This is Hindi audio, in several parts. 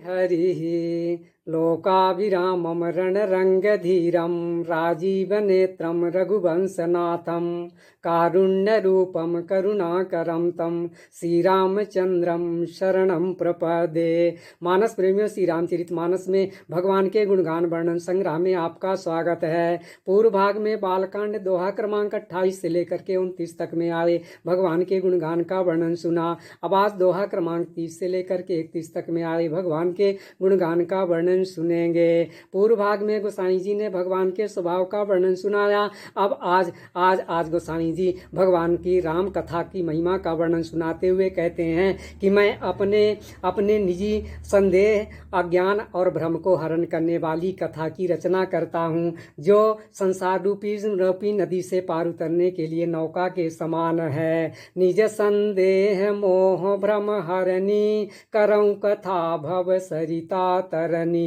हरिः लोकाभिरामं रणरङ्गधीरं राजीवनेत्रं रघुवंशनाथं कारुण्यरूपं करुणाकरं तं श्रीरामचंद्रम शरणं प्रपदे। मानस प्रेमियों, श्री रामचरित मानस में भगवान के गुणगान वर्णन संग्रह में आपका स्वागत है। पूर्व भाग में बालकांड दोहा क्रमांक 28 से लेकर के 29 तक में आए भगवान के गुणगान का वर्णन सुना। अब आज दोहा क्रमांक 30 से लेकर के 31 तक में आए भगवान के गुणगान का वर्णन सुनेंगे। पूर्व भाग में गोसाई जी ने भगवान के स्वभाव का वर्णन सुनाया। अब आज गोसाई जी भगवान की राम कथा की महिमा का वर्णन सुनाते हुए कहते हैं कि मैं अपने निजी संदेह, अज्ञान और भ्रम को हरण करने वाली कथा की रचना करता हूँ, जो संसार रूपी नदी से पार उतरने के लिए नौका के समान है। निज संदेह मोह भ्रम हरनी, करऊं कथा भव सरिता तरनी।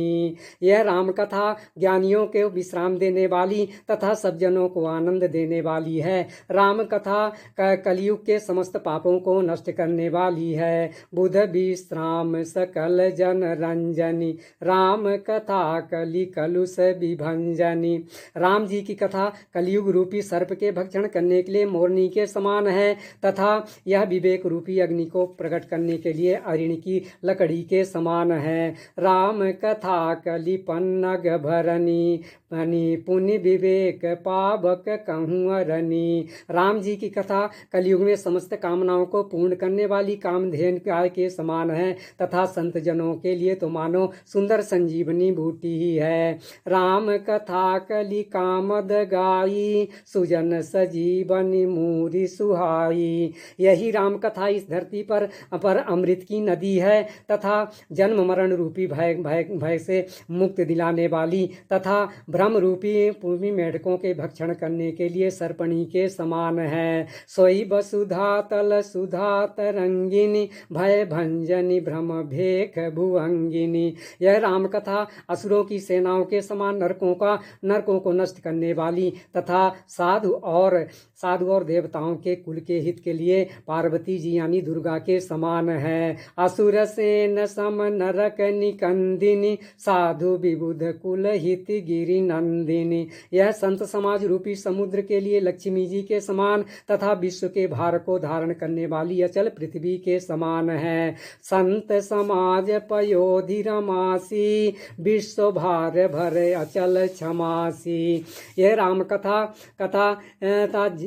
यह राम कथा ज्ञानियों को विश्राम देने वाली तथा सज्जनों को आनंद देने वाली है। राम कथा कलयुग के समस्त पापों को नष्ट करने वाली है। बुध विश्राम सकल जन रंजनी, राम कथा कलि कलुष विभंजनी। राम जी की कथा कलयुग रूपी सर्प के भक्षण करने के लिए मोरनी के समान है तथा यह विवेक रूपी अग्नि को प्रकट करने के लिए अरिण की लकड़ी के समान है। राम कथा कलि पन्नग भरनी, पुण्य विवेक पावक कहूँ अरनी। राम जी की कथा कलयुग में समस्त कामनाओं को पूर्ण करने वाली कामधेनु के समान है तथा संत जनों के लिए तो मानो सुंदर संजीवनी बूटी ही है। राम कथा कलि कामद गाई, सुजन सजीवनी मूरी सुहाई। यही राम कथा इस धरती पर अमृत की नदी है तथा जन्म मरण रूपी भय से मुक्त दिलाने वाली तथा भ्रम रूपी पूर्वी मेढकों के भक्षण करने के लिए सर्पणी के समान है। सोई वसुधा तल सुधा तरंगिनी, भय भंजनी भ्रम भेख भुवंगिनी। यह राम कथा असुरों की सेनाओं के समान नरकों को नष्ट करने वाली तथा साधु और देवताओं के कुल के हित के लिए पार्वती जी यानी दुर्गा के समान है। असुर सेन सम नरक निकंदिनी, साधु विबुध कुल हित गिरि नंदिनी। यह संत समाज रूपी समुद्र के लिए लक्ष्मी जी के समान तथा विश्व के भार को धारण करने वाली अचल पृथ्वी के समान है। संत समाज पयोधि रमासी, विश्व भार भर अचल क्षमासी। यह राम कथा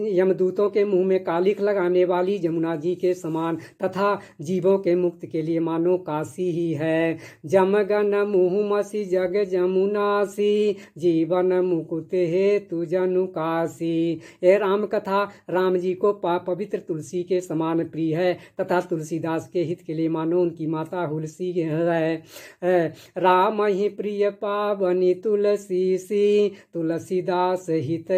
यमदूतों के मुंह में कालिख लगाने वाली जमुना जी के समान तथा जीवों के मुक्त के लिए मानो काशी ही है। जमगन मुँह मसी जग जमुनासी, जीवन मुकुत हेतु जनु काशी। यह राम कथा राम जी को पवित्र तुलसी के समान प्रिय है तथा तुलसीदास के हित के लिए मानो उनकी माता हुलसी है। राम ही प्रिय पावनी तुलसी सी, तुलसीदास हित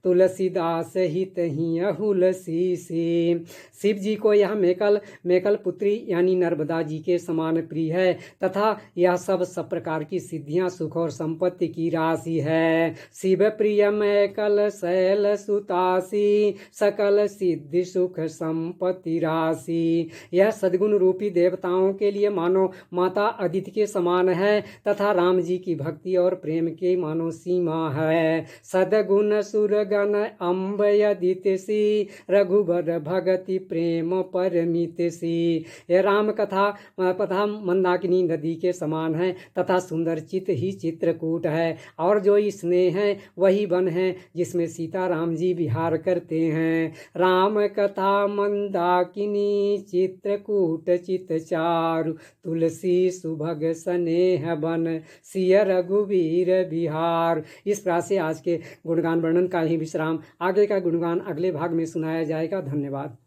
तुलसीदास हित ही हुलसी सी। शिव जी को यह मेकल पुत्री यानी नर्मदा जी के समान प्रिय है तथा यह सब प्रकार की सिद्धियां, सुख और संपत्ति की राशि है। शिव प्रिय मैकल शैल सुतासी, सकल सिद्धि सुख संपत्ति राशि। यह सद्गुण रूपी देवताओं के लिए मानो माता अदिति के समान है तथा राम जी की भक्ति और प्रेम के मानो सीमा है। सदगुण सुरगण अम्ब यदिति सी, रघुबर भगति प्रेम परमित सी। यह राम कथा मंदाकिनी नदी के समान है तथा सुंदर चित ही चित्रकूट है और जो स्नेह है वही वन है जिसमें सीता राम जी विहार करते हैं। राम कथा मंदाकिनी, चित्रकूट चित चारु, तुलसी सुभग स्नेह बन, सिय रघुवीर बिहार। इस प्रकार से आज के गुणगान वर्णन का ही विश्राम, आगे का गुणगान अगले भाग में सुनाया जाएगा। धन्यवाद।